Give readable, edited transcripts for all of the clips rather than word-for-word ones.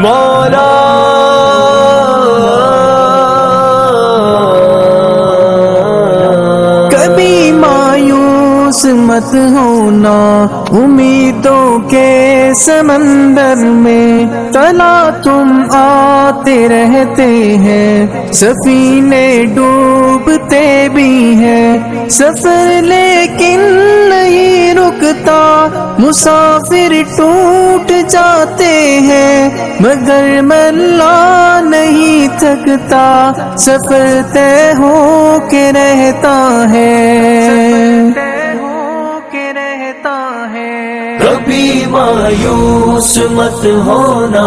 مولا کبھی مایوس مت ہونا، امیدوں کے سمندر میں تلا تم آتے رہتے ہیں، سفینے ڈوبتے بھی ہیں، سفر لیکن نہیں رکتا، مسافر ٹوٹ جاتے ہیں مگر ملا نہیں تھکتا، سفر طے ہو کے رہتا ہے، کبھی مایوس مت ہونا،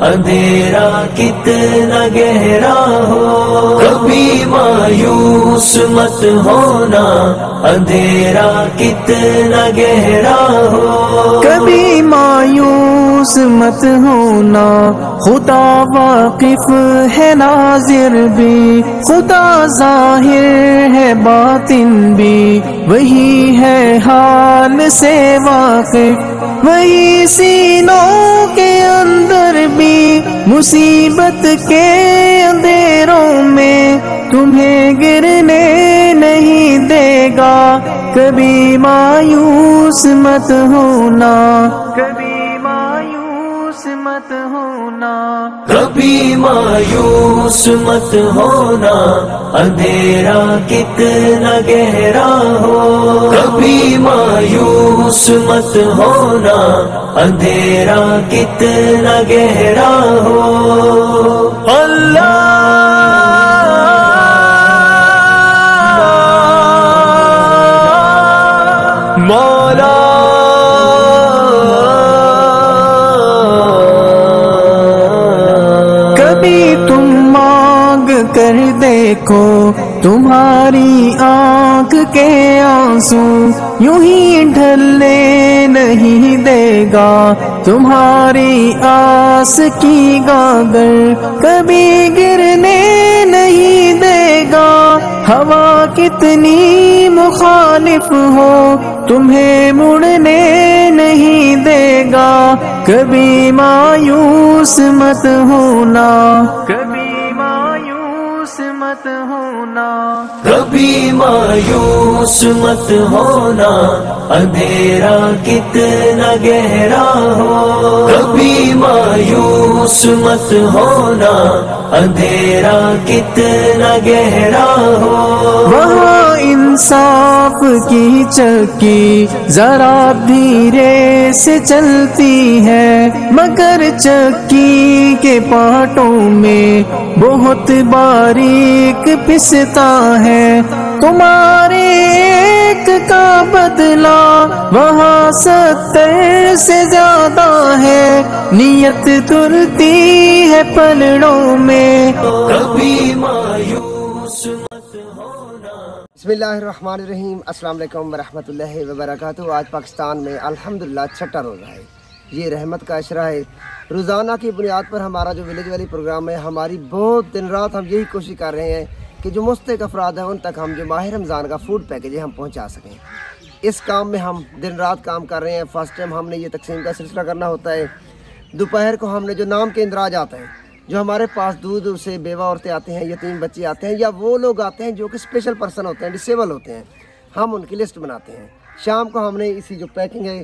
اندھیرا کتنا گہرا ہو، کبھی مایوس مت ہونا، اندھیرا کتنا گہرا ہو، کبھی مایوس مت ہونا، خدا واقف ہے ناظر بھی، خدا ظاہر ہے باطن بھی، وہی ہے حال سے واقف، وہی سینوں کے اندر بھی، مصیبت کے اندھیروں میں تمہیں گرنے نہیں دے گا، کبھی مایوس مت ہونا، کبھی مایوس مت ہونا، کبھی مایوس مت ہونا، اندھیرا کتنا گہرا ہو، کبھی مایوس مت ہونا، اندھیرا کتنا گہرا ہو، اللہ مولا کبھی تم مانگ کر دیکھو، تمہاری آنکھ کے آنسو یوں ہی ڈھلنے نہیں دے گا، تمہاری آس کی گاگر کبھی گرنے نہیں دے گا، ہوا کتنی مخالف ہو تمہیں مڑنے نہیں دے گا، کبھی مایوس مت ہونا، کبھی مایوس مت ہونا، کبھی مایوس مت ہونا، اندھیرا کتنا گہرا ہو، کبھی مایوس مت ہونا، اندھیرا کتنا گہرا ہو، وہاں انصاف کی چکی ذرا دھیرے سے چلتی ہے، مگر چکی کے پارٹوں میں بہت باریک پستا ہے، تمہارے ایک کا بدلہ وہاں 70 سے زیادہ ہے، نیت ترتی ہے پلڑوں میں، کبھی مایوس مت ہونا۔ بسم اللہ الرحمن الرحیم، السلام علیکم ورحمۃ اللہ وبرکاتہ۔ آج پاکستان میں الحمدللہ چھٹا روزہ ہے، یہ رحمت کا عشرہ ہے۔ روزانہ کی بنیاد پر ہمارا جو ولیج والی پروگرام ہے، ہماری بہت دن رات ہم یہی کوشش کر رہے ہیں کہ جو مستحق افراد ہیں ان تک ہم جو ماہ رمضان کا فوڈ پیکیج ہم پہنچا سکیں۔ اس کام میں ہم دن رات کام کر رہے ہیں۔ فرسٹ ٹائم ہم نے یہ تقسیم کا سلسلہ کرنا ہوتا ہے۔ دوپہر کو ہم نے جو نام کے اندراج آتے ہیں، جو ہمارے پاس دور دور سے بیوہ عورتیں آتے ہیں، یتیم بچے آتے ہیں، یا وہ لوگ آتے ہیں جو کہ اسپیشل پرسن ہوتے ہیں، ڈسیبل ہوتے ہیں، ہم ان کی لسٹ بناتے ہیں۔ شام کو ہم نے اسی جو پیکنگ ہے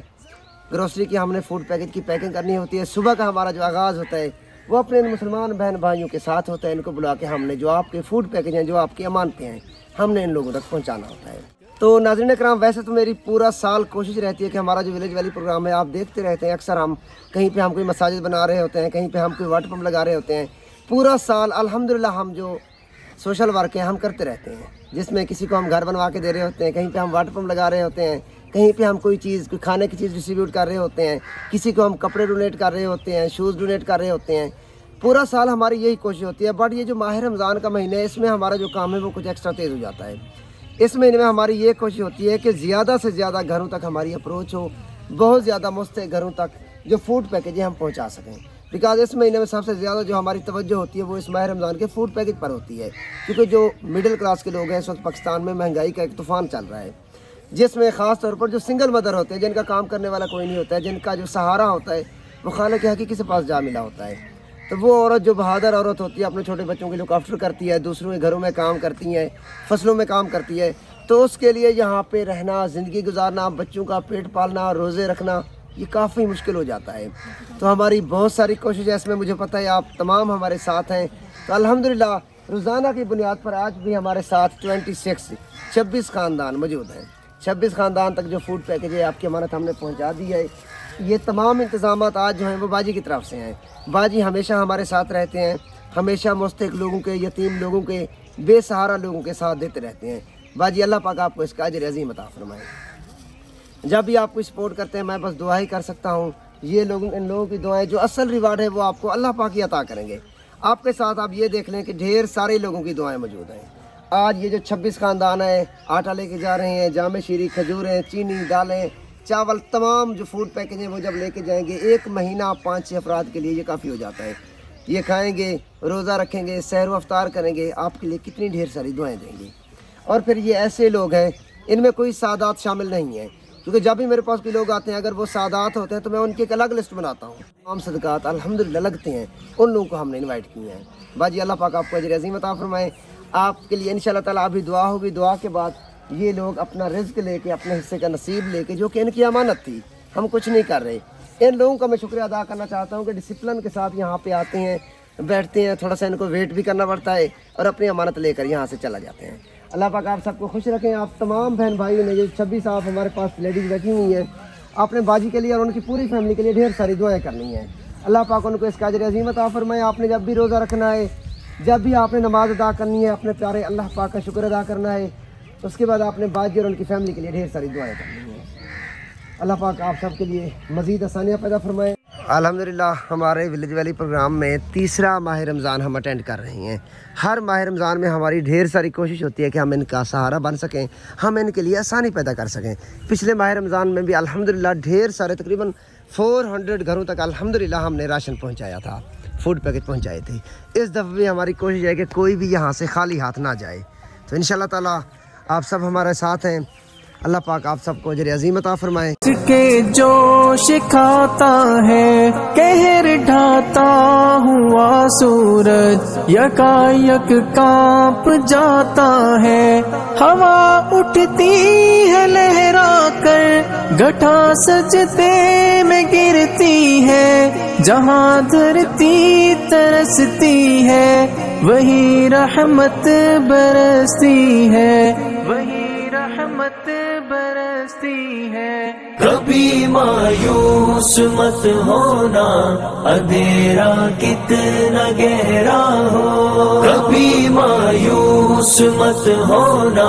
گروسری کی، ہم نے فوڈ پیکج کی پیکنگ کرنی ہوتی ہے۔ صبح کا ہمارا جو آغاز ہوتا ہے وہ اپنے مسلمان بہن بھائیوں کے ساتھ ہوتا ہے، ان کو بلا کے ہم نے جو آپ کے فوڈ پیکج ہیں، جو آپ کی امانتیں ہیں، ہم نے ان لوگوں تک پہنچانا ہوتا ہے۔ تو ناظرین کرام، ویسے تو میری پورا سال کوشش رہتی ہے کہ ہمارا جو ولیج والی پروگرام ہے آپ دیکھتے رہتے ہیں، اکثر ہم کہیں پہ ہم کوئی مساجد بنا رہے ہوتے ہیں، کہیں پہ ہم کوئی واٹر پمپ لگا رہے ہوتے ہیں۔ پورا سال الحمدللہ ہم جو سوشل ورک ہے ہم کرتے رہتے ہیں، جس میں کسی کو ہم گھر بنوا کے دے رہے ہوتے ہیں، کہیں پہ ہم واٹر پمپ لگا رہے ہوتے ہیں، کہیں پہ ہم کوئی کھانے کی چیز ڈسٹریبیوٹ کر رہے ہوتے ہیں، کسی کو ہم کپڑے ڈونیٹ کر رہے ہوتے ہیں، شوز ڈونیٹ کر رہے ہوتے ہیں۔ پورا سال ہماری یہی کوشش ہوتی ہے، بٹ یہ جو ماہ رمضان کا مہینہ ہے اس میں ہمارا جو کام ہے وہ کچھ ایکسٹرا تیز ہو جاتا ہے۔ اس مہینے میں ہماری یہ کوشش ہوتی ہے کہ زیادہ سے زیادہ گھروں تک ہماری اپروچ ہو، بہت زیادہ مستحق گھروں تک جو فوڈ پیکیج ہم پہنچا سکیں، بیکاز اس مہینے میں سب سے زیادہ جو ہماری توجہ ہوتی ہے وہ اس ماہ رمضان کے فوڈ پیکیج پر ہوتی ہے، کیونکہ جو مڈل کلاس کے لوگ ہیں اس وقت پاکستان میں مہنگائی کا ایک طوفان چل رہا ہے، جس میں خاص طور پر جو سنگل مدر ہوتے ہیں، جن کا کام کرنے والا کوئی نہیں ہوتا ہے، جن کا جو سہارا ہوتا ہے وہ خالق حقیقی سے پاس جا ملا ہوتا ہے۔ تو وہ عورت جو بہادر عورت ہوتی ہے اپنے چھوٹے بچوں کی لک آفٹر کرتی ہے، دوسروں کے گھروں میں کام کرتی ہیں، فصلوں میں کام کرتی ہے، تو اس کے لیے یہاں پہ رہنا، زندگی گزارنا، بچوں کا پیٹ پالنا، روزے رکھنا، یہ کافی مشکل ہو جاتا ہے۔ تو ہماری بہت ساری کوشش ہے اس میں، مجھے پتہ ہے آپ تمام ہمارے ساتھ ہیں۔ تو الحمدللہ روزانہ کی بنیاد پر آج بھی ہمارے ساتھ 26 خاندان موجود ہیں۔ 26 خاندان تک جو فوڈ پیکج ہے آپ کی امانت ہم نے پہنچا دی ہے۔ یہ تمام انتظامات آج جو ہیں وہ باجی کی طرف سے ہیں۔ باجی ہمیشہ ہمارے ساتھ رہتے ہیں، ہمیشہ مستحق لوگوں کے، یتیم لوگوں کے، بے سہارا لوگوں کے ساتھ دیتے رہتے ہیں۔ باجی اللہ پاک آپ کو اس کا اجر عظیم عطا فرمائے۔ جب بھی آپ کو سپورٹ کرتے ہیں میں بس دعا ہی کر سکتا ہوں، یہ لوگوں، ان لوگوں کی دعائیں، جو اصل ریوارڈ ہے وہ آپ کو اللہ پاک ہی عطا کریں گے۔ آپ کے ساتھ آپ یہ دیکھ لیں کہ ڈھیر سارے لوگوں کی دعائیں موجود ہیں۔ آج یہ جو 26 خاندان ہیں آٹا لے کے جا رہے ہیں، جامع شیری، کھجوریں، چینی، دالیں، چاول، تمام جو فوڈ پیکج ہیں وہ جب لے کے جائیں گے، ایک مہینہ 5-6 افراد کے لیے یہ کافی ہو جاتا ہے۔ یہ کھائیں گے، روزہ رکھیں گے، سحر و افطار کریں گے، آپ کے لیے کتنی ڈھیر ساری دعائیں دیں گے۔ اور پھر یہ ایسے لوگ ہیں، ان میں کوئی سادات شامل نہیں ہیں، کیونکہ جب بھی میرے پاس کوئی لوگ آتے ہیں اگر وہ سادات ہوتے ہیں تو میں ان کی ایک الگ لسٹ بناتا ہوں۔ تمام صدقات الحمدللہ لگتے ہیں، ان لوگوں کو ہم نے انوائٹ کیے ہیں۔ باجی اللہ پاک آپ کو اجر عظیم عطا فرمائے۔ آپ کے لیے انشاءاللہ تعالیٰ ابھی دعا ہوگی، دعا کے بعد یہ لوگ اپنا رزق لے کے، اپنے حصے کا نصیب لے کے، جو کہ ان کی امانت تھی، ہم کچھ نہیں کر رہے، ان لوگوں کا میں شکریہ ادا کرنا چاہتا ہوں کہ ڈسپلن کے ساتھ یہاں پہ آتے ہیں، بیٹھتے ہیں، تھوڑا سا ان کو ویٹ بھی کرنا پڑتا ہے اور اپنی امانت لے کر یہاں سے چلا جاتے ہیں۔ اللہ پاک آپ سب کو خوش رکھیں۔ آپ تمام بہن بھائیوں نے، یہ 26 آپ ہمارے پاس لیڈیز بیٹھی ہوئی ہیں، آپ نے باجی کے لیے اور ان کی پوری فیملی کے لیے ڈھیر ساری دعائیں کرنی ہیں۔ اللہ پاک ان کو اس کا اجر عظیم عطا فرمائے۔ آپ نے جب بھی روزہ رکھنا ہے، جب بھی آپ نے نماز ادا کرنی ہے، اپنے پیارے اللہ پاک کا شکر ادا کرنا ہے، اس کے بعد آپ نے باجی اور ان کی فیملی کے لیے ڈھیر ساری دعائیں کرنی ہیں۔ اللہ پاک آپ سب کے لیے مزید آسانیاں پیدا فرمائے۔ الحمدللہ ہمارے ولیج ویلی پروگرام میں تیسرا ماہ رمضان ہم اٹینڈ کر رہے ہیں۔ ہر ماہ رمضان میں ہماری ڈھیر ساری کوشش ہوتی ہے کہ ہم ان کا سہارا بن سکیں، ہم ان کے لیے آسانی پیدا کر سکیں۔ پچھلے ماہ رمضان میں بھی الحمدللہ ڈھیر سارے تقریباً 400 گھروں تک الحمدللہ ہم نے راشن پہنچایا تھا، فوڈ پیکج پہنچائے تھے۔ اس دفعہ بھی ہماری کوشش ہے کہ کوئی بھی یہاں سے خالی ہاتھ نہ جائے۔ تو انشاءاللہ تعالیٰ آپ سب ہمارے ساتھ ہیں۔ اللہ پاک آپ سب کو اجر عظیم عطا فرمائے۔ اس کے جوش کھاتا ہے، قہر ڈھاتا ہوا سورج، یکایک کانپ جاتا ہے، ہوا اٹھتی ہے لہرا کر، گھٹا سجدے میں گرتی ہے، جہاں دھرتی ترستی ہے وہی رحمت برستی ہے، وہی رحمت برستی ہے۔ کبھی مایوس مت ہونا، اندھیرا کتنا گہرا ہو، کبھی مایوس مت ہونا،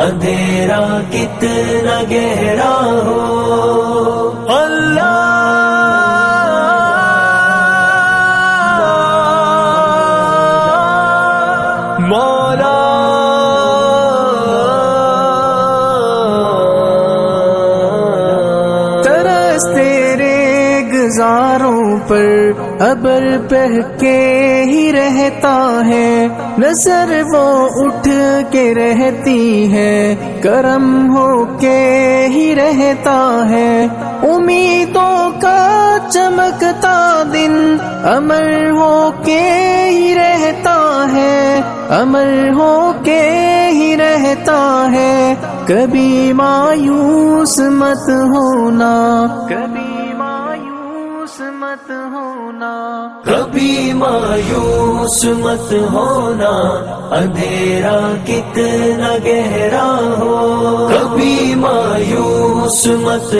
اندھیرا کتنا گہرا ہو۔ اللہ مولا تیرے گزاروں پر ابر بہہ کے ہی رہتا ہے، نظر وہ اٹھ کے رہتی ہے، کرم ہو کے ہی رہتا ہے، امیدوں کا چمکتا دن امر ہو کے ہی رہتا ہے، امر ہو کے ہی رہتا ہے، کبھی مایوس مت ہونا، کبھی مایوس مت ہونا، کبھی مایوس مت ہونا، اندھیرا کتنا گہرا ہو، کبھی مایوس مت